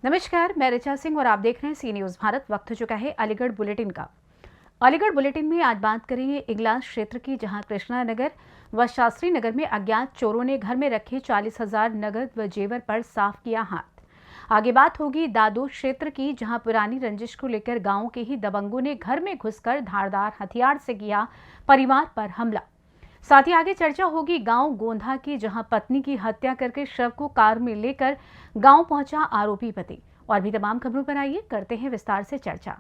नमस्कार, मैं ऋचा सिंह और आप देख रहे हैं सी न्यूज़ भारत। वक्त हो चुका है अलीगढ़ बुलेटिन का। अलीगढ़ बुलेटिन में आज बात करेंगे इगलास क्षेत्र की, जहां कृष्णा नगर व शास्त्री नगर में अज्ञात चोरों ने घर में रखे 40,000 नगद व जेवर पर साफ किया हाथ। आगे बात होगी दादू क्षेत्र की, जहां पुरानी रंजिश को लेकर गांव के ही दबंगों ने घर में घुसकर धारदार हथियार से किया परिवार पर हमला। साथ ही आगे चर्चा होगी गांव गोंधा की, जहां पत्नी की हत्या करके शव को कार में लेकर गांव पहुंचा आरोपी पति। और भी तमाम खबरों पर आइए करते हैं विस्तार से चर्चा।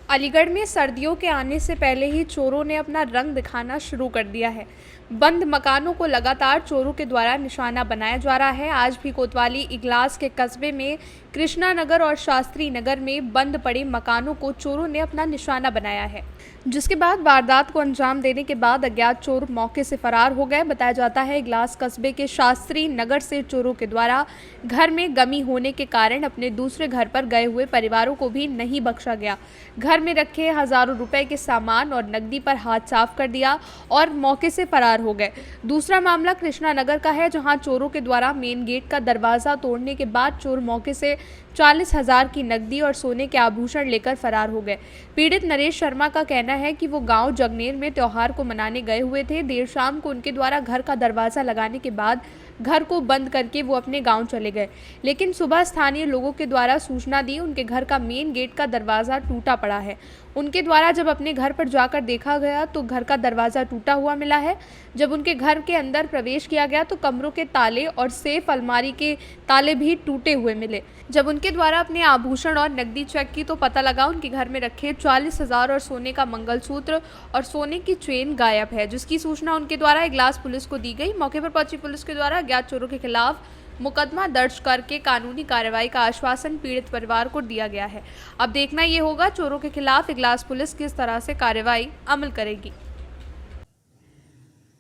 अलीगढ़ में सर्दियों के आने से पहले ही चोरों ने अपना रंग दिखाना शुरू कर दिया है। बंद मकानों को लगातार चोरों के द्वारा निशाना बनाया जा रहा है। आज भी कोतवाली इगलास के कस्बे में कृष्णा नगर और शास्त्री नगर में बंद पड़े मकानों को चोरों ने अपना निशाना बनाया है, जिसके बाद वारदात को अंजाम देने के बाद अज्ञात चोर मौके से फरार हो गए। बताया जाता है इगलास कस्बे के शास्त्री नगर से चोरों के द्वारा घर में गमी होने के कारण अपने दूसरे घर पर गए हुए परिवारों को भी नहीं बख्शा गया। घर में रखे हजारों रुपए के सामान और नकदी पर हाथ साफ कर दिया और मौके से फरार हो गए। दूसरा मामला कृष्णा नगर का है, जहां चोरों के द्वारा मेन गेट का दरवाजा तोड़ने के बाद चोर मौके से 40,000 की नकदी और सोने के आभूषण लेकर फरार हो गए। पीड़ित नरेश शर्मा का कहना है कि वो गांव जगनेर में त्योहार को मनाने गए हुए थे। देर शाम को उनके द्वारा घर का दरवाजा लगाने के बाद घर को बंद करके वो अपने गांव चले गए, लेकिन सुबह स्थानीय लोगों के द्वारा सूचना दी उनके घर का मेन गेट का दरवाजा टूटा पड़ा है। उनके द्वारा जब अपने घर पर जाकर देखा गया तो घर का दरवाजा टूटा हुआ मिला है। जब उनके घर के अंदर प्रवेश किया गया तो कमरों के ताले और सेफ अलमारी के ताले भी टूटे हुए मिले। जब उनके द्वारा अपने आभूषण और नकदी चेक की तो पता लगा उनके घर में रखे 40,000 और सोने का मंगलसूत्र और सोने की चेन गायब है, जिसकी सूचना उनके द्वारा इगलास पुलिस को दी गई। मौके पर पहुंची पुलिस के द्वारा अज्ञात चोरों के खिलाफ मुकदमा दर्ज करके कानूनी कार्रवाई का आश्वासन पीड़ित परिवार को दिया गया है। अब देखना ये होगा चोरों के खिलाफ इगलास पुलिस किस तरह से कार्रवाई अमल करेगी।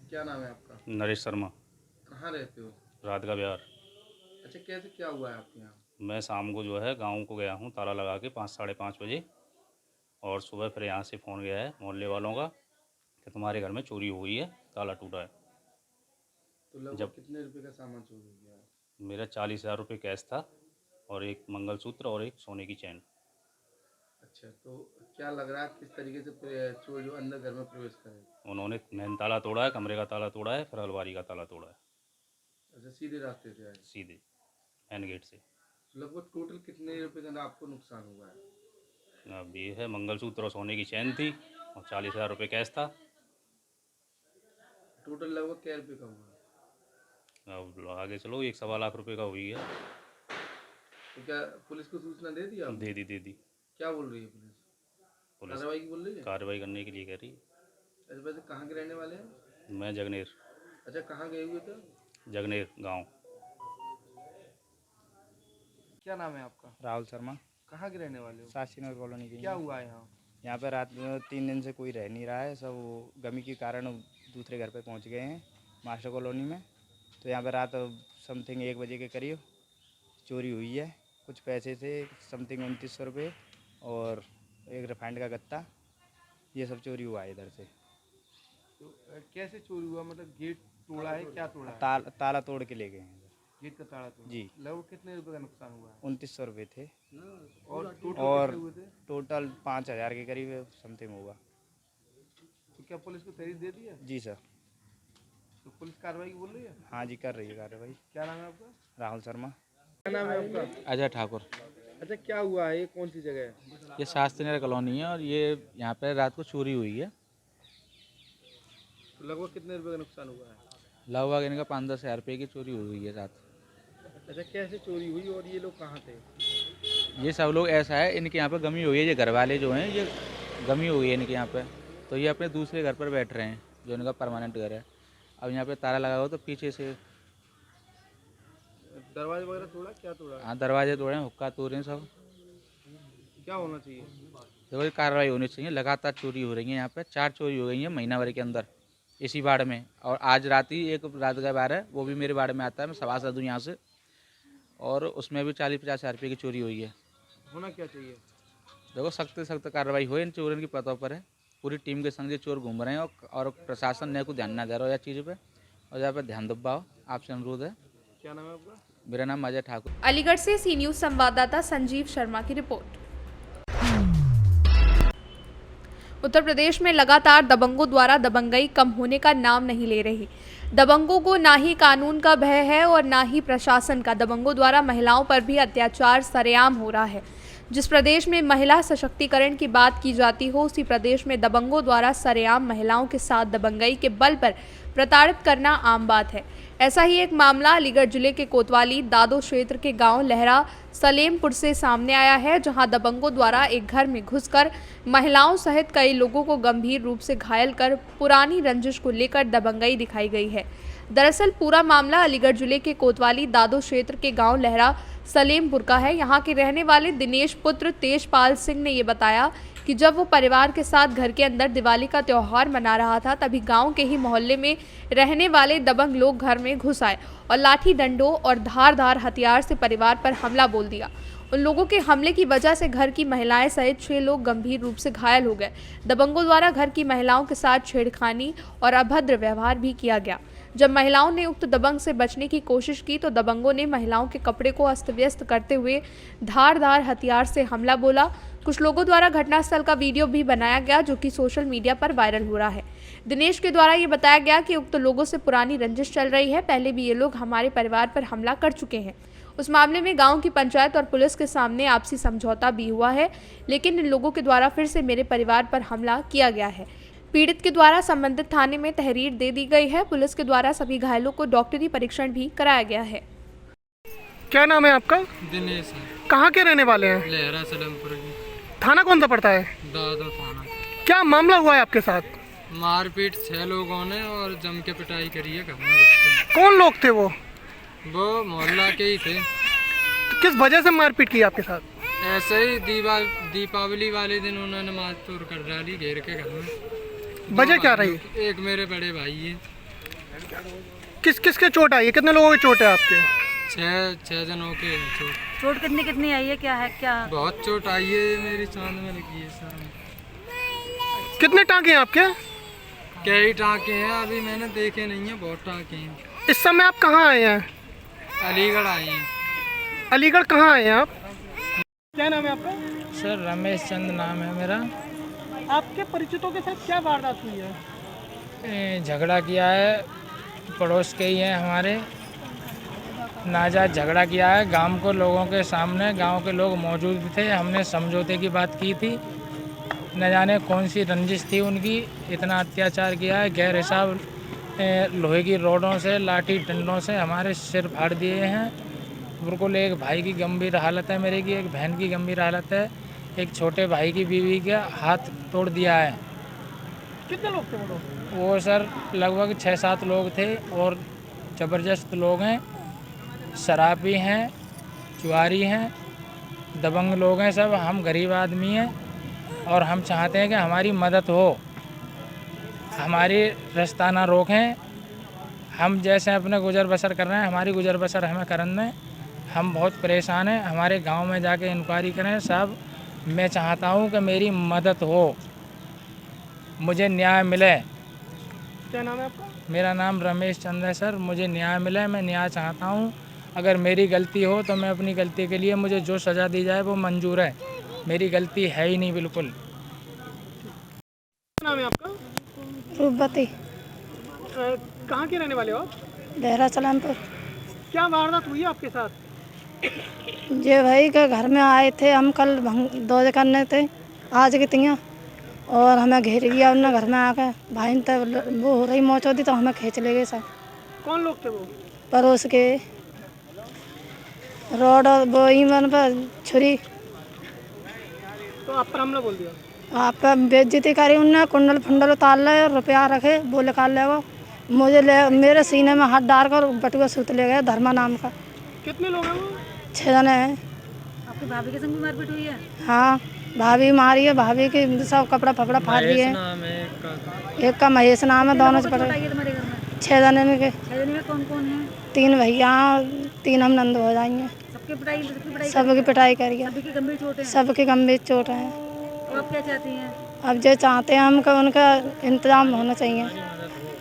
क्या नाम है आपका? नरेश शर्मा। कहाँ रहते हो? रात का बिहार। अच्छा, कैसे क्या हुआ है आपके यहाँ? मैं शाम को जो है गांव को गया हूं ताला लगा के 5 साढ़े 5 बजे, और सुबह फिर यहां से फ़ोन गया है मोहल्ले वालों का कि तुम्हारे घर में चोरी हुई है, ताला टूटा है। तो लगभग जब कितने रुपए का सामान चोरी हो गया है? मेरा 40,000 रुपये कैश था और एक मंगलसूत्र और एक सोने की चैन। अच्छा, तो क्या लग रहा है किस तरीके से चोर जो अंदर घर में प्रवेश करे? उन्होंने मेन ताला तोड़ा है, कमरे का ताला तोड़ा है, फिर अलमारी का ताला तोड़ा है, अच्छा, सीधे रास्ते से आए? सीधे मेन गेट से। तो लगभग टोटल कितने रुपए का आपको नुकसान हुआ है? अब ये है मंगलसूत्र और सोने की चैन थी और 40,000 रुपये कैश था। टोटल लगभग क्या रुपये का हुआ है? अब आगे चलो 1 सवा लाख रुपये का हुई है। तो क्या पुलिस को सूचना दे दी आपने? दे दी। क्या बोल रही है पुलिस? पुलिस कार्रवाई की बोल रही है? कार्रवाई करने के लिए कह रही है। अच्छा, वैसे कहाँ के रहने वाले हैं? मैं जगनेर। अच्छा, कहाँ गए हुए थे? जगनेर गांव। क्या नाम है आपका? राहुल शर्मा। कहाँ के रहने वाले हो? शास्त्री नगर कॉलोनी के। क्या हुआ है यहाँ? यहाँ पे रात 3 दिन से कोई रह नहीं रहा है, सब गमी के कारण दूसरे घर पे पहुँच गए हैं मास्टर कॉलोनी में। तो यहाँ पे रात समथिंग 1 बजे के करीब चोरी हुई है। कुछ पैसे थे समथिंग 2900 रुपये और एक रिफाइंड का गत्ता, ये सब चोरी हुआ है इधर से। तो कैसे चोरी हुआ? मतलब गेट तोड़ा है? क्या तोड़ा है? ताला तोड़ के ले गए हैं। गेट का ताला तोड़ा? जी। लगभग कितने रुपए का नुकसान हुआ है? 2900 रुपये थे और टोटल और कितने हुए थे? टोटल 5000 के करीब समथिंग होगा। तो क्या पुलिस को तहरीर दे दी है? जी सर। तो पुलिस कार्रवाई बोल रही है? हाँ जी, कर रही है कार्रवाई। क्या नाम है आपका? राहुल शर्मा। क्या नाम है आपका? अजय ठाकुर। अच्छा, क्या हुआ है? ये कौन सी जगह है? ये शास्त्री नगर कॉलोनी है और ये यहाँ पे रात को चोरी हुई है। तो लगभग कितने रुपए का नुकसान हुआ है? लगभग इनका 5-10 हज़ार रुपये की चोरी हुई है रात। अच्छा, कैसे चोरी हुई और ये लोग कहाँ थे? ये सब लोग ऐसा है, इनके यहाँ पे गमी हुई है, ये घर वाले जो हैं ये गमी हुई है इनके यहाँ पे, तो ये अपने दूसरे घर पर बैठ रहे हैं जो इनका परमानेंट घर है। अब यहाँ पे ताला लगा हुआ तो पीछे से दरवाजे वगैरह तोड़ा? क्या तोड़ा? हाँ दरवाजे तोड़े हैं, हुक्का तोड़े हैं सब। क्या होना चाहिए? देखो ये कार्रवाई होनी चाहिए। लगातार चोरी हो रही है यहाँ पे, 4 चोरी हो गई है महीना भर के अंदर इसी वार्ड में। और आज रात ही एक रात का बार है, वो भी मेरे वार्ड में आता है, मैं सभासद हूँ यहाँ से, और उसमें भी 40-50 हज़ार रुपये की चोरी हुई है। होना क्या चाहिए? देखो सख्त से सख्त कार्रवाई हो इन चोरों की पतों पर है। पूरी टीम के संग ये चोर घूम रहे हैं और प्रशासन ने को ध्यान ना दे रहा हो यह चीज़ पे, और यहाँ पर ध्यान दबाओ, आपसे अनुरोध है। क्या नाम है आपका? मेरा नाम अजय ठाकुर। अलीगढ़ से सी न्यूज़ संवाददाता संजीव शर्मा की रिपोर्ट। उत्तर प्रदेश में लगातार दबंगों द्वारा दबंगई कम होने का नाम नहीं ले रही। दबंगों को ना ही कानून का भय है और ना ही प्रशासन का। दबंगों द्वारा महिलाओं पर भी अत्याचार सरेआम हो रहा है। जिस प्रदेश में महिला सशक्तिकरण की बात की जाती हो, उसी प्रदेश में दबंगों द्वारा सरेआम महिलाओं के साथ दबंगई के बल पर प्रताड़ित करना आम बात है। ऐसा ही एक मामला अलीगढ़ जिले के कोतवाली दादो क्षेत्र के गांव लहरा सलेमपुर से सामने आया है, जहां दबंगों द्वारा एक घर में घुसकर महिलाओं सहित कई लोगों को गंभीर रूप से घायल कर पुरानी रंजिश को लेकर दबंगई दिखाई गई है। दरअसल पूरा मामला अलीगढ़ जिले के कोतवाली दादो क्षेत्र के गांव लहरा सलेमपुर का है। यहाँ के रहने वाले दिनेश पुत्र तेजपाल सिंह ने ये बताया कि जब वो परिवार के साथ घर के अंदर दिवाली का त्यौहार मना रहा था, तभी गांव के ही मोहल्ले में रहने वाले दबंग लोग घर में घुस आए और लाठी डंडों और धारदार हथियार से परिवार पर हमला बोल दिया। उन लोगों के हमले की वजह से घर की महिलाएं सहित 6 लोग गंभीर रूप से घायल हो गए। दबंगों द्वारा घर की महिलाओं के साथ छेड़खानी और अभद्र व्यवहार भी किया गया। जब महिलाओं ने उक्त दबंग से बचने की कोशिश की तो दबंगों ने महिलाओं के कपड़े को अस्त व्यस्त करते हुए धारदार हथियार से हमला बोला। कुछ लोगों द्वारा घटनास्थल का वीडियो भी बनाया गया, जो कि सोशल मीडिया पर वायरल हो रहा है। दिनेश के द्वारा ये बताया गया कि उक्त लोगों से पुरानी रंजिश चल रही है। पहले भी ये लोग हमारे परिवार पर हमला कर चुके हैं। उस मामले में गांव की पंचायत और पुलिस के सामने आपसी समझौता भी हुआ है, लेकिन इन लोगों के द्वारा फिर से मेरे परिवार पर हमला किया गया है। पीड़ित के द्वारा संबंधित थाने में तहरीर दे दी गई है। पुलिस के द्वारा सभी घायलों को डॉक्टरी परीक्षण भी कराया गया है। क्या नाम है आपका? दिनेश है। कहाँ के रहने वाले हैं? लहरा सलेमपुर की। थाना कौन सा पड़ता है? दादो थाना। क्या मामला हुआ है आपके साथ? मारपीट 6 लोगों ने और जम के पिटाई करी है घर में घुस कौन लोग थे वो? के। वो मोहल्ला के ही थे। तो किस वजह से मारपीट की आपके साथ? ऐसे ही दीपावली वाले दिन उन्होंने मार तोड़ कर डाली घेर के घर में। वजह क्या रही? एक मेरे बड़े भाई है। किस किस के चोट आई है? कितने लोगों की चोट है आपके? 6 जनों के है चोट। चोट कितनी आई है? क्या है? क्या बहुत चोट आई है। मेरी चांद में लगी है सर में। कितने टाँके हैं आपके? कई टाँके हैं, अभी मैंने देखे नहीं है। बहुत टाँके हैं। इस समय आप कहाँ आए हैं? अलीगढ़ आए हैं। अलीगढ़ कहाँ आए हैं आप? क्या नाम है आपका? सर रमेश चंद नाम है मेरा। आपके परिचितों के साथ क्या वारदात हुई है? झगड़ा किया है, पड़ोस के ही हैं हमारे। नाजायज झगड़ा किया है गांव को लोगों के सामने। गांव के लोग मौजूद थे। हमने समझौते की बात की थी। न जाने कौन सी रंजिश थी उनकी, इतना अत्याचार किया है। गैर हिसाब लोहे की रोडों से, लाठी डंडों से हमारे सिर फाड़ दिए हैं। बिल्कुल एक भाई की गंभीर हालत है, मेरे की एक बहन की गंभीर हालत है। एक छोटे भाई की बीवी का हाथ तोड़ दिया है। कितने लोग थे वो लोग? वो सर लगभग 6-7 लोग थे और ज़बरदस्त लोग हैं। शराबी हैं, जुआरी हैं, दबंग लोग हैं सब। हम गरीब आदमी हैं और हम चाहते हैं कि हमारी मदद हो, हमारी रास्ता ना रोकें। हम जैसे अपने गुजर बसर कर रहे हैं, हमारी गुजर बसर हमें करन दें। हम बहुत परेशान हैं। हमारे गांव में जाके इंक्वायरी करें साहब। मैं चाहता हूं कि मेरी मदद हो, मुझे न्याय मिले। क्या नाम है आपका? मेरा नाम रमेश चंद है सर। मुझे न्याय मिले, मैं न्याय चाहता हूं। अगर मेरी गलती हो तो मैं अपनी गलती के लिए मुझे जो सज़ा दी जाए वो मंजूर है। मेरी गलती है ही नहीं बिल्कुल। क्या नाम है आपका? रूपवती। कहाँ के रहने वाले हो आप? लहरा सलेमपुर। क्या वारदात हुई है आपके साथ? जे भाई के घर में आए थे हम, कल दौज करने थे आज की तियाँ, और हमें घेर लिया उन्होंने घर में आके। भाई ने वो हो रही मौचौदी तो हमें खींच ले गए सब। कौन लोग थे वो? पड़ोस के। रोड वो ईमन पर छुरी। तो आप पर हमला बोल दिया? आप पे बेइज्जती करी उनने। कुंडल फुंडल उतार ले, रुपया रखे, वो निकाल ले। वो मुझे मेरे सीने में हाथ डाल कर बटुआ सूत ले गए। धर्मा नाम का। कितने लोग हैं वो? 6 जने हैं। आपकी भाभी के संग भी मारपीट हुई है? हाँ, भाभी मारी है। भाभी के सब कपड़ा फपड़ा फाड़ दिए। एक का महेश नाम है। दोनों से पड़े 6 जने के। 6 जने में कौन कौन है? 3 भैया, 3 हम नंद हो जाएंगे। सबकी पिटाई करिए। सबकी गंभीर चोट है? सबकी गंभीर चोट है। तो आप क्या चाहती हैं? अब जो चाहते हैं हम, उनका इंतजाम होना चाहिए।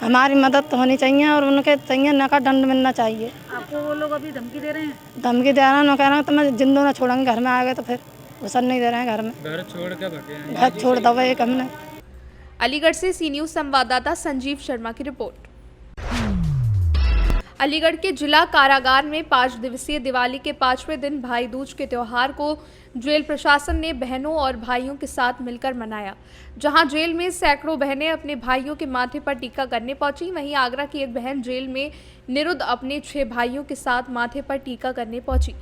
हमारी मदद होनी चाहिए और उनके चाहिए न का दंड मिलना चाहिए। आपको आपको वो लोग अभी धमकी दे रहे हैं? धमकी दे रहे हैं, कह रहे हैं तो मैं जिंदों ना छोड़ेंगे, घर में आ गए तो फिर घुसन नहीं दे रहे हैं घर में। घर छोड़ के भगे हैं। घर छोड़ दो एक हमने। अलीगढ़ से सी न्यूज़ संवाददाता संजीव शर्मा की रिपोर्ट। अलीगढ़ के जिला कारागार में 5 दिवसीय दिवाली के 5वें दिन भाई दूज के त्यौहार को जेल प्रशासन ने बहनों और भाइयों के साथ मिलकर मनाया। जहां जेल में सैकड़ों बहनें अपने भाइयों के माथे पर टीका करने पहुंची, वहीं आगरा की एक बहन जेल में निरुद्ध अपने 6 भाइयों के साथ माथे पर टीका करने पहुंची।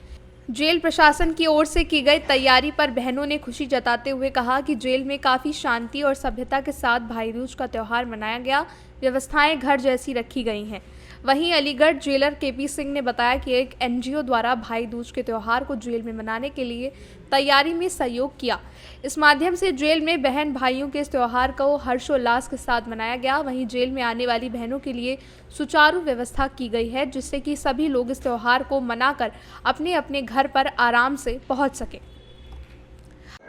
जेल प्रशासन की ओर से की गई तैयारी पर बहनों ने खुशी जताते हुए कहा कि जेल में काफ़ी शांति और सभ्यता के साथ भाई दूज का त्यौहार मनाया गया, व्यवस्थाएं घर जैसी रखी गई हैं। वहीं अलीगढ़ जेलर केपी सिंह ने बताया कि एक एनजीओ द्वारा भाई दूज के त्यौहार को जेल में मनाने के लिए तैयारी में सहयोग किया। इस माध्यम से जेल में बहन भाइयों के इस त्यौहार को हर्षोल्लास के साथ मनाया गया। वहीं जेल में आने वाली बहनों के लिए सुचारू व्यवस्था की गई है, जिससे कि सभी लोग इस त्यौहार को मनाकर अपने अपने घर पर आराम से पहुंच सके।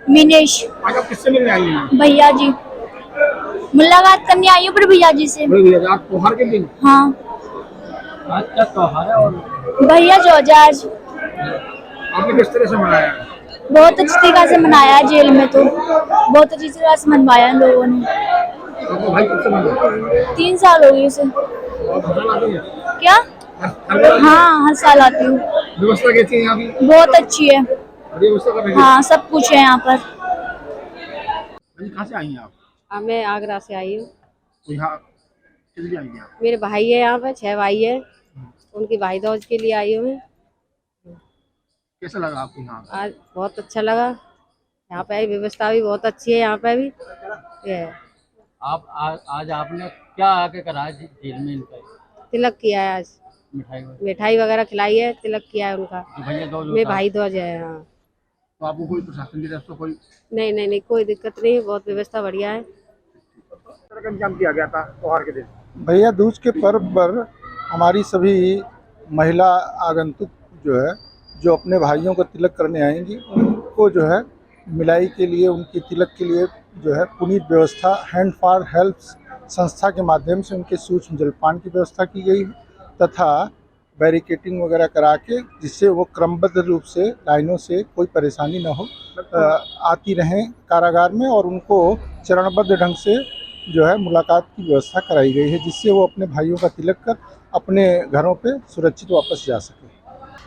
मिनेश आज आप किससे मिलने आई हैं? भैया जी मुलाकात करने आई हूँ, पर भैया जी से। आज त्योहार के दिन हाँ आज क्या त्योहार है और भैया जो आज आपने किस तरह से मनाया? बहुत अच्छी तरीके से मनाया है। जेल में तो बहुत अच्छी तरह से मनवाया है लोगों ने। आपका भाई कब से मना? 3 साल हो गए उसे। और भजन आती है? क्या? हाँ हर साल आती हूँ। व्यवस्था कैसी है यहाँ की? बहुत अच्छी है। व्यवस्था कर रही है? हाँ सब कुछ है यहाँ पर। कहाँ से आई हैं आप? मैं आगरा से आई हूँ। तो यहाँ किस लिए आई हैं आप? मेरे भाई है यहाँ पे, 6 भाई है, उनकी भाई दूज के लिए आई हूँ। कैसा लगा आपको यहाँ? आज बहुत अच्छा लगा। यहाँ पे व्यवस्था भी बहुत अच्छी है। यहाँ पे भी ये आप आज आपने क्या आके करा जेल में इनका? तिलक किया है आज, मिठाई वगैरह खिलाई है, तिलक किया है उनका। मेरे भाई दूज है। हाँ तो आपको कोई प्रशासन की तरफ से कोई नहीं कोई दिक्कत नहीं है, बहुत व्यवस्था बढ़िया है। तरह का इंतजाम किया गया था त्योहार के दिन? भैया दूज के पर्व पर हमारी सभी महिला आगंतुक जो है, जो अपने भाइयों को तिलक करने आएंगी, उनको जो है मिलाई के लिए, उनकी तिलक के लिए जो है पुनीत व्यवस्था हैंड फॉर हेल्प संस्था के माध्यम से उनके सूक्ष्म जलपान की व्यवस्था की गई है तथा बैरिकेटिंग वगैरह करा के, जिससे वो क्रमबद्ध रूप से लाइनों से कोई परेशानी न हो, आती रहें कारागार में, और उनको चरणबद्ध ढंग से जो है मुलाकात की व्यवस्था कराई गई है, जिससे वो अपने भाइयों का तिलक कर अपने घरों पे सुरक्षित वापस जा सके।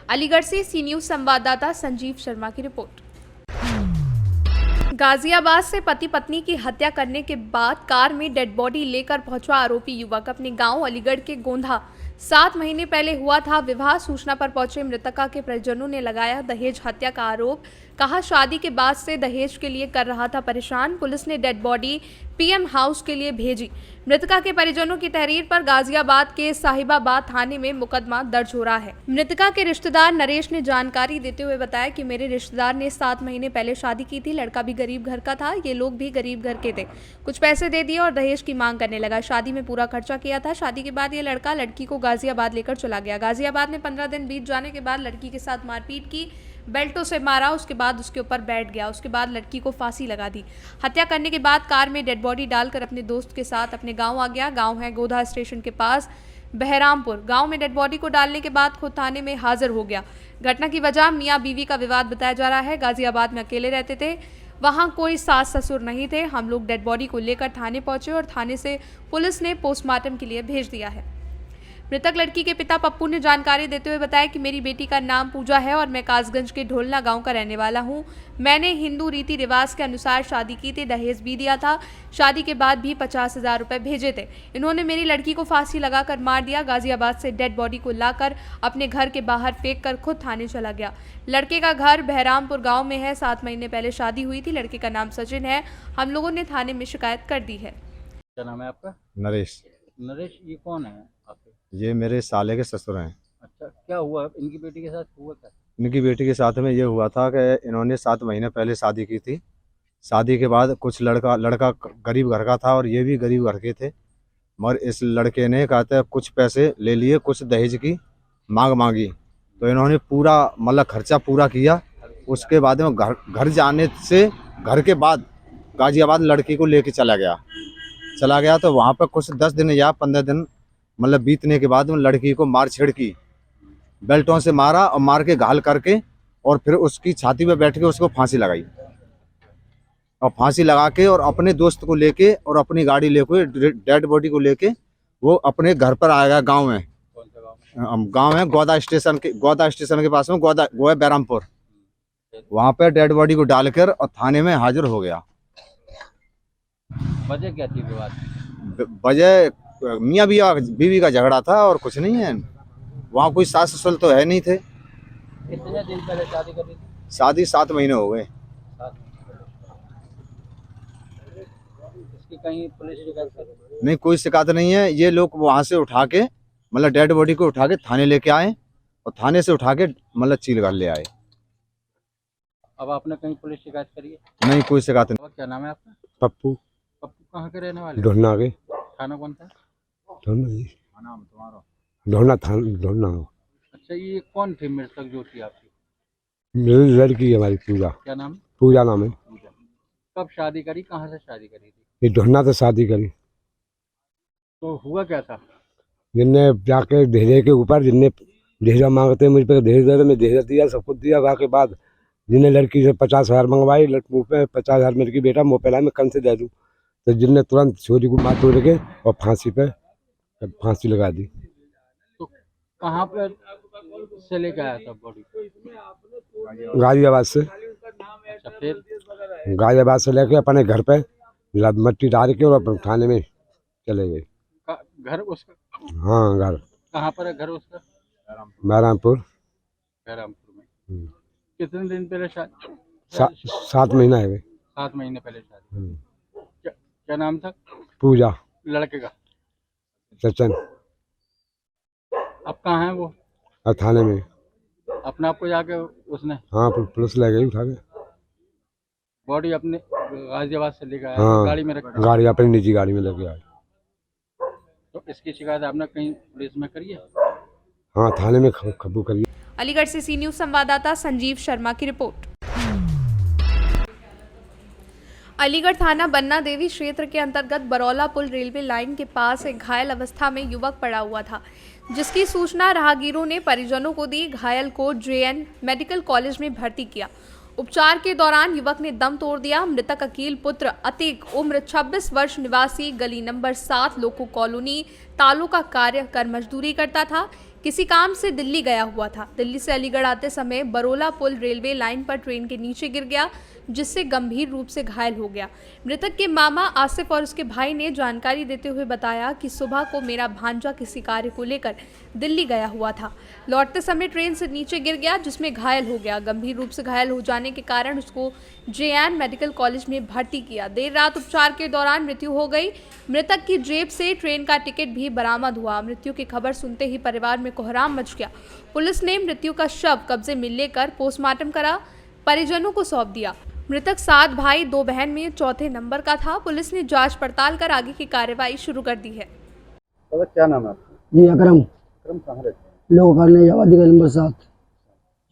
अलीगढ़ से सी न्यूज़ संवाददाता संजीव शर्मा की रिपोर्ट। गाजियाबाद से पति पत्नी की हत्या करने के बाद कार में डेड बॉडी लेकर पहुंचा आरोपी युवक अपने गांव अलीगढ़ के गोंधा। 7 महीने पहले हुआ था विवाह। सूचना पर पहुंचे मृतका के परिजनों ने लगाया दहेज हत्या का आरोप। कहा शादी के बाद से दहेज के लिए कर रहा था परेशान। पुलिस ने डेड बॉडी पीएम हाउस के लिए भेजी। मृतका के परिजनों की तहरीर पर गाजियाबाद के साहिबाबाद थाने में मुकदमा दर्ज हो रहा है। मृतका के रिश्तेदार नरेश ने जानकारी देते हुए बताया कि मेरे रिश्तेदार ने 7 महीने पहले शादी की थी। लड़का भी गरीब घर का था, ये लोग भी गरीब घर के थे। कुछ पैसे दे दिए और दहेज की मांग करने लगा। शादी में पूरा खर्चा किया था। शादी के बाद ये लड़का लड़की को गाजियाबाद लेकर चला गया। गाजियाबाद में 15 दिन बीत जाने के बाद लड़की के साथ मारपीट की, बेल्टों से मारा, उसके बाद उसके ऊपर बैठ गया। उसके बाद लड़की को फांसी लगा दी। हत्या करने के बाद कार में डेड बॉडी डालकर अपने दोस्त के साथ अपने गांव आ गया। गांव है गोधा स्टेशन के पास बहरामपुर। गांव में डेड बॉडी को डालने के बाद खुद थाने में हाजिर हो गया। घटना की वजह मियां बीवी का विवाद बताया जा रहा है। गाजियाबाद में अकेले रहते थे, वहां कोई सास ससुर नहीं थे। हम लोग डेड बॉडी को लेकर थाने पहुंचे और थाने से पुलिस ने पोस्टमार्टम के लिए भेज दिया है। मृतक लड़की के पिता पप्पू ने जानकारी देते हुए बताया कि मेरी बेटी का नाम पूजा है और मैं कासगंज के ढोलना गांव का रहने वाला हूं। मैंने हिंदू रीति रिवाज के अनुसार शादी की थी, दहेज भी दिया था। शादी के बाद भी 50,000 रुपए भेजे थे। इन्होंने मेरी लड़की को फांसी लगाकर मार दिया। गाजियाबाद से डेड बॉडी को लाकर अपने घर के बाहर फेंक कर खुद थाने चला गया। लड़के का घर बहरामपुर गाँव में है। 7 महीने पहले शादी हुई थी। लड़के का नाम सचिन है। हम लोगों ने थाने में शिकायत कर दी है। क्या नाम है आपका? नरेश। नरेश, ये कौन है आपके? ये मेरे साले के ससुर हैं। अच्छा, क्या हुआ इनकी बेटी के साथ? हुआ क्या? इनकी बेटी के साथ में ये हुआ था कि इन्होंने 7 महीने पहले शादी की थी। शादी के बाद कुछ लड़का गरीब घर का था और ये भी गरीब घर के थे, मगर इस लड़के ने कहते हैं कुछ पैसे ले लिए, कुछ दहेज की मांग मांगी, तो इन्होंने पूरा मतलब खर्चा पूरा किया। उसके बाद में घर जाने से घर के बाद गाजियाबाद लड़की को लेके चला गया तो वहाँ पर कुछ 10 दिन या 15 दिन मतलब बीतने के बाद में लड़की को मार छेड़ की, बेल्टों से मारा और मार के घायल करके और फिर उसकी छाती पे बैठ के उसको फांसी लगाई और फांसी लगा के और अपने दोस्त को लेके और अपनी गाड़ी लेके डेड बॉडी को लेके वो अपने घर पर आएगा। गांव में गांव है गौदा स्टेशन के पास में गोया बैरामपुर, वहां पे डेड बॉडी को डालकर और थाने में हाजिर हो गया। वजह क्या थी विवाद? वजह मियाँ बीवी का झगड़ा था और कुछ नहीं है। वहाँ कोई सास ससुर तो है नहीं थे। कितने दिन पहले शादी करी थी? शादी 7 महीने हो गए। इसकी कहीं पुलिस शिकायत करी? नहीं, कोई शिकायत नहीं है। ये लोग वहाँ से उठा के मतलब डेड बॉडी को उठा के थाने लेके आए और थाने से उठा के मतलब चीलगढ़ ले आए। अब आपने कहीं पुलिस शिकायत करी है? नहीं, कोई शिकायत नहीं। क्या नाम है आपका? पप्पू। पप्पू कहाँ के रहने वाले? ढूंढना के। थाना कौन था? ढूंढना था, ढूंढना। अच्छा, ये कौन थी मृतक जो थी आपकी? मेरी लड़की है हमारी पूजा। क्या नाम? पूजा नाम है। कब शादी करी, कहाँ से शादी करी थी? ये ढूंढना से शादी करी। तो हुआ क्या था? जिनने जाके दहेजे के ऊपर जिनने दहेजा मांगते मुझ पर दहेज दे, मैं दहेज दिया, सब कुछ दिया। वहाँ के बाद जिनने लड़की से 50,000 मंगवाई, मुँह पे 50,000 मेरे की बेटा मुँह पहला मैं कन से दे दूँ, तो जिनने तुरंत छोरी को मार तोड़ के और फांसी लगा दी। तो कहाँ पे से लेके आया था बॉडी? गाजियाबाद से। अच्छा, फिर? गाजियाबाद से लेके अपने घर पे मट्टी डाल के और अपने थाने में चले गए। घर उसका? हाँ, घर। कहाँ पर है घर उसका? बैरामपुर। बैरामपुर में। कितने दिन पहले शादी? 7 महीना है। 7 महीने पहले शादी। क्या नाम था पूजा लड़के का? सचिन। अब कहाँ है वो? थाने में। अपने आप को जाके उसने? हाँ, पुलिस ले गई उठा के। बॉडी अपने गाजियाबाद से लेकर आया? हाँ, गाड़ी में रखा? गाड़ी अपनी निजी गाड़ी में लेके आए। तो इसकी शिकायत आपने कहीं पुलिस में करी है? हाँ, थाने में खबू करी। अलीगढ़ से सी न्यूज़ संवाददाता संजीव शर्मा की रिपोर्ट। अलीगढ़ थाना बन्ना देवी क्षेत्र के अंतर्गत बरौला पुल रेलवे लाइन के पास एक घायल अवस्था में युवक पड़ा हुआ था, जिसकी सूचना राहगीरों ने परिजनों को दी। घायल को JN मेडिकल कॉलेज में भर्ती किया। उपचार के दौरान युवक ने दम तोड़ दिया। मृतक अकील पुत्र अतीक उम्र 26 वर्ष निवासी गली नंबर 7 लोको कॉलोनी तालों का कार्य कर मजदूरी करता था। किसी काम से दिल्ली गया हुआ था। दिल्ली से अलीगढ़ आते समय बरौला पुल रेलवे लाइन पर ट्रेन के नीचे गिर गया, जिससे गंभीर रूप से घायल हो गया। मृतक के मामा आसिफ और उसके भाई ने जानकारी देते हुए बताया कि सुबह को मेरा भांजा किसी कार्य को लेकर दिल्ली गया हुआ था। लौटते समय ट्रेन से नीचे गिर गया, जिसमें घायल हो गया। गंभीर रूप से घायल हो जाने के कारण उसको JN मेडिकल कॉलेज में भर्ती किया। देर रात उपचार के दौरान मृत्यु हो गई। मृतक की जेब से ट्रेन का टिकट भी बरामद हुआ। मृत्यु की खबर सुनते ही परिवार में कोहराम मच गया। पुलिस ने मृत्यु का शव कब्जे में लेकर पोस्टमार्टम करा, परिजनों को सौंप दिया। मृतक 7 भाई 2 बहन में चौथे नंबर का था। पुलिस ने जांच पड़ताल कर आगे की कार्रवाई शुरू कर दी है। तो क्या नाम है आपका? जी अकरम। अकरम कहाँ रहते हैं? लोग करने आबादी का नंबर 7।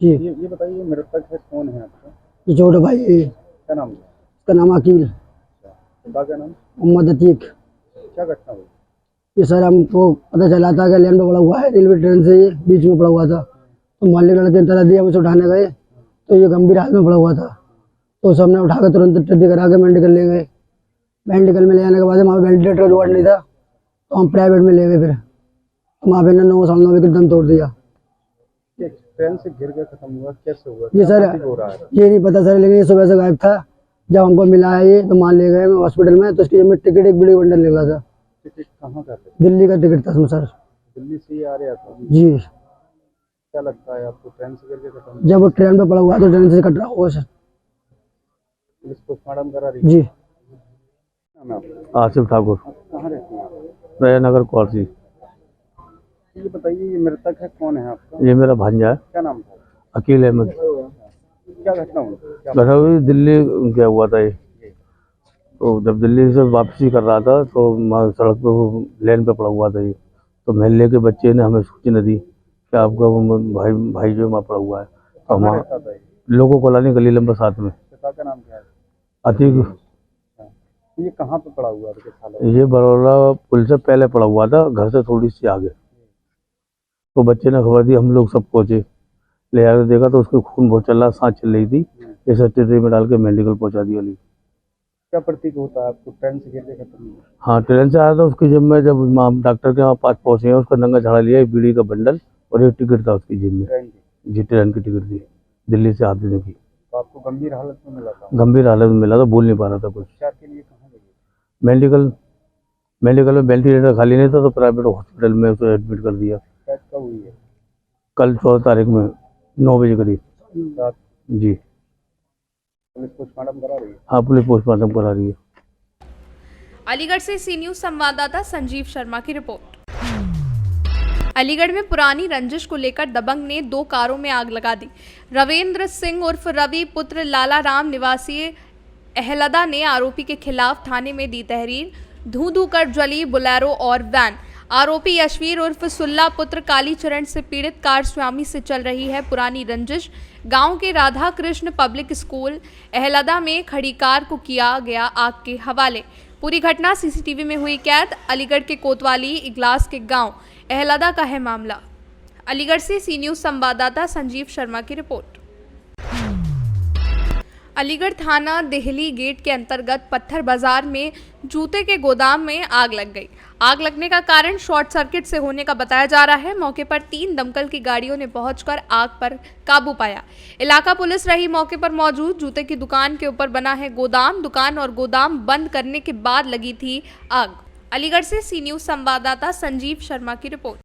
जी ये बताइए मृतक है कौन है आपका? ये छोटा भाई है। क्या नाम है? उसका नाम अकील। पिता का नाम? मोहम्मद अतीक। क्या घटना हुई? ये सर हमको पता चला था कि लाइन पे पड़ा हुआ है, रेलवे ट्रेन से ये बीच में पड़ा हुआ था, तो मोहल्ले लड़के ने तला दिया, मुझे उठाने गए तो ये गंभीर हालत में पड़ा हुआ था। तो सबने उठा कर तुरंत टट्टी करा के मेडिकल ले गए। मेडिकल में ले जाने के बाद वहाँ वेंटिलेटर का जोड़ नहीं था, तो हम प्राइवेट में ले गए। फिर वहाँ पे 9 साढ़े 9 बजे दम तोड़ दिया। ट्रेन से गिर के खत्म हुआ, कैसे हुआ? ये सर ये नहीं पता सर, लेकिन ये सुबह से गायब था। जब हमको मिला है ये तो मान ले गए हॉस्पिटल में, तो इसकी टिकट एक बड़ी बंडल निकला था। टिकट कहाँ का? दिल्ली का टिकट था सर। दिल्ली से ही आ रहा था? जी। क्या लगता है आपको ट्रेन से गिर के खत्म? जब वो ट्रेन पे पड़ा हुआ तो ट्रेन से कट रहा हुआ सर। पुलिस पोस्टमार्टम करा रही है? जी। आसिफ ठाकुर। कहाँ रहते हैं आप? नगर कौरसी। ये बताइए ये मृतक है कौन है आपका? ये मेरा भांजा है। क्या नाम था? अकील अहमद। क्या घटना हुई? घटना हुई दिल्ली गया हुआ था ये, तो जब दिल्ली से वापसी कर रहा था तो सड़क पे वो लेन पे पड़ा हुआ था ये, तो मोहल्ले के बच्चे ने हमें सूचना दी कि आपका भाई जो वहाँ पड़ा हुआ है। तो वहाँ लोगों कॉलोनी गली नंबर 7 में। पिता का नाम क्या है? अतीक। ये कहाँ पे पड़ा हुआ था? ये बरौला पुल से पहले पड़ा हुआ था, घर से थोड़ी सी आगे। तो बच्चे ने खबर दी, हम लोग सब पहुँचे, ले आकर देखा तो उसके खून बहुत चल रहा, सांस चल रही थी, ऐसा ट्रे में डाल के मेडिकल पहुँचा दिया। क्या प्रतीक होता है आपको, ट्रेन से गिर के खत्म हुआ? हाँ, ट्रेन से आया था, उसकी जेब में जब डॉक्टर के पास पहुँचे उसका नंगा झाड़ा लिया, बीड़ी का बंडल और एक टिकट था उसकी जेब में। जी, ट्रेन की टिकट थी, दिल्ली से आते थे। तो आपको गंभीर हालत में मिला था? गंभीर हालत में मिला था, बोल नहीं पा रहा था कुछ। उपचार के लिए कहाँ गए? मेडिकल में वेंटिलेटर खाली नहीं था तो प्राइवेट हॉस्पिटल में उसे एडमिट कर दिया। डेथ कब हुई है? कल 14 तारीख में 9 बजे करीब। रात? जी। पुलिस पोस्टमार्टम करा रही है? हाँ, पुलिस पोस्टमार्टम करा रही है। अलीगढ़ से सी न्यूज संवाददाता संजीव शर्मा की रिपोर्ट। अलीगढ़ में पुरानी रंजिश को लेकर दबंग ने 2 कारों में आग लगा दी। रविंद्र सिंह उर्फ रवि पुत्र लाला राम निवासी अहलदा ने आरोपी के खिलाफ थाने में दी तहरीर। धू कर जली बुलेरो और वैन। आरोपी यशवीर उर्फ सुल्ला पुत्र कालीचरण से पीड़ित कार स्वामी से चल रही है पुरानी रंजिश। गांव के राधा कृष्ण पब्लिक स्कूल अहलदा में खड़ी कार को किया गया आग के हवाले। पूरी घटना सीसीटीवी में हुई कैद। अलीगढ़ के कोतवाली इगलास के गांव अहलदा का है मामला। अलीगढ़ से सी न्यूज संवाददाता संजीव शर्मा की रिपोर्ट। अलीगढ़ थाना देहली गेट के अंतर्गत पत्थर बाजार में जूते के गोदाम में आग लग गई। आग लगने का कारण शॉर्ट सर्किट से होने का बताया जा रहा है। मौके पर 3 दमकल की गाड़ियों ने पहुंचकर आग पर काबू पाया। इलाका पुलिस रही मौके पर मौजूद। जूते की दुकान के ऊपर बना है गोदाम। दुकान और गोदाम बंद करने के बाद लगी थी आग। अलीगढ़ से सी न्यूज संवाददाता संजीव शर्मा की रिपोर्ट।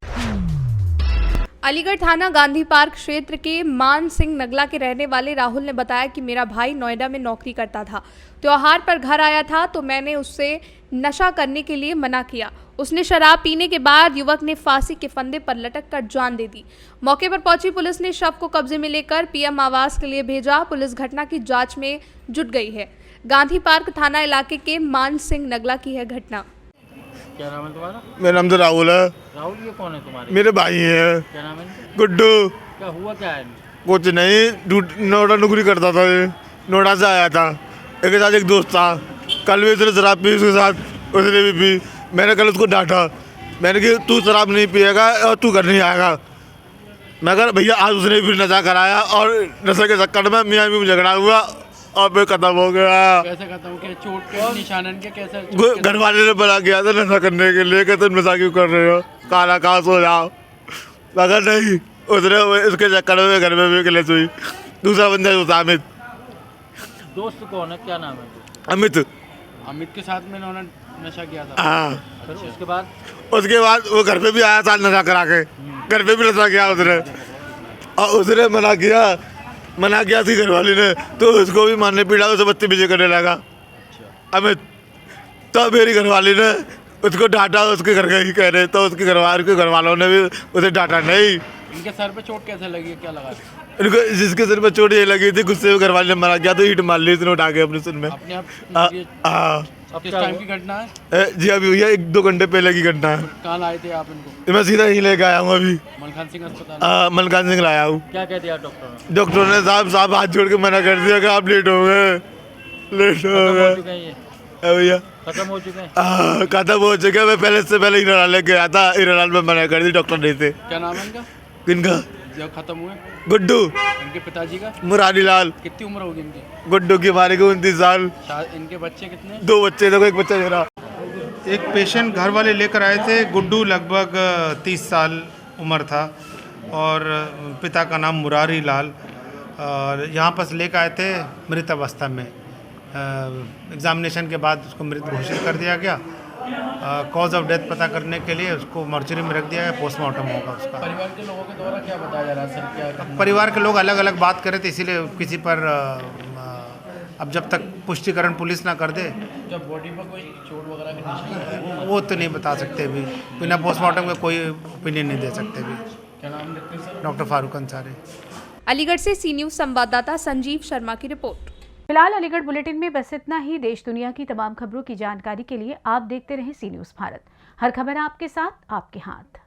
अलीगढ़ थाना गांधी पार्क क्षेत्र के मान सिंह नगला के रहने वाले राहुल ने बताया कि मेरा भाई नोएडा में नौकरी करता था। त्योहार पर घर आया था तो मैंने उससे नशा करने के लिए मना किया। उसने शराब पीने के बाद युवक ने फांसी के फंदे पर लटक कर जान दे दी। मौके पर पहुंची पुलिस ने शव को कब्जे में लेकर पीएम आवास के लिए भेजा। पुलिस घटना की जांच में जुट गई है। गांधी पार्क थाना इलाके के मान सिंह नगला की है घटना। क्या नाम है तुम्हारा? मेरा नाम तो राहुल है। राहुल, ये कौन है तुम्हारे? मेरे भाई हैं। क्या नाम है इनका? गुड्डू। क्या हुआ क्या है? कुछ नहीं, नोएडा नौकरी करता था ये। नोएडा से आया था, एक साथ एक दोस्त था। कल भी उसने शराब पी उसके साथ, उसने भी पी। मैंने कल उसको डांटा, मैंने कि तू शराब नहीं पिएगा और तू घर नहीं आएगा। मैं कहा भैया आज उसने भी नशा कराया और नशे के चक्कर में मियाँ भी झगड़ा हुआ और फिर खत्म हो गया। कैसे खत्म हो गया? चोट के निशानन के कैसे? घर वाले ने बना किया था नशा करने के लिए, कहते नशा क्यों कर रहे हो, काला कहाँ सो जाओ। मगर नहीं, उसने उसके चक्कर में घर में भी क्लेश हुई। दूसरा बंदा होता अमित। दोस्त कौन है, क्या नाम है? अमित। अमित के साथ में इन्होंने नशा किया था? हाँ। अच्छा, उसके बाद वो घर पे भी आया था नशा करा के, घर पे भी नशा किया उसने। और उसने मना किया थी घर वाली ने, तो उसको भी मारने पीड़ा, उसे बदतमीजी करने लगा अमित। तो मेरी घरवाली ने उसको डांटा, उसके घर का ही कह रहे, तो उसके घर वालों ने भी उसे डांटा नहीं। इनके सर पे चोट कैसे लगी है, क्या लगा? इनको जिसके सिर पे चोट ये लगी थी, गुस्से में घर वाले ने मना किया तो ईंट मार ली उसने उठा के अपने सिर में। किस टाइम की घटना है? जी अभी भैया 1-2 घंटे पहले की घटना है। कहाँ लाए थे आप इनको? मैं सीधा यहीं लेके आया हूँ अभी, मलखान सिंह अस्पताल। मलखान सिंह लाया हूँ। क्या कह दिया डॉक्टर ने? डॉक्टर ने साहब हाथ जोड़ के मना कर दिया कि आप लेट हो गए भैया। खत्म हो चुके हैं? खत्म हो चुके हैं। मैं पहले से पहले हिरालाल लेके आया था, हिरालाल में मना कर दी डॉक्टर नहीं थे। क्या नाम है इनका? किनका? जो खत्म हुए? गुड्डू। इनके पिताजी का? मुरारी लाल। कितनी उम्र होगी इनकी? गुड्डू की हमारे को 29 साल। इनके बच्चे कितने? 2 बच्चे थे, एक बच्चा मेरा। एक पेशेंट घर वाले लेकर आए थे। गुड्डू लगभग 30 साल उम्र था और पिता का नाम मुरारी लाल, और यहाँ पर लेकर आए थे मृत अवस्था में। एग्जामिनेशन के बाद उसको मृत घोषित कर दिया गया। कॉज ऑफ डेथ पता करने के लिए उसको मॉर्चरी में रख दिया गया, पोस्टमार्टम होगा उसका। परिवार के लोगों के द्वारा क्या बताया जा रहा है सर? क्या परिवार के लोग अलग अलग बात करे थे, इसीलिए किसी पर अब जब तक पुष्टिकरण पुलिस ना कर दे, जब बॉडी पर कोई चोट वगैरह के निशान वो तो नहीं बता सकते अभी, बिना पोस्टमार्टम के कोई ओपिनियन नहीं दे सकते अभी। क्या नाम लिखते सर? डॉक्टर फारूक अंसारी। अलीगढ़ से सी न्यूज संवाददाता संजीव शर्मा की रिपोर्ट। फिलहाल अलीगढ़ बुलेटिन में बस इतना ही। देश दुनिया की तमाम खबरों की जानकारी के लिए आप देखते रहें सी न्यूज भारत। हर खबर आपके साथ, आपके हाथ।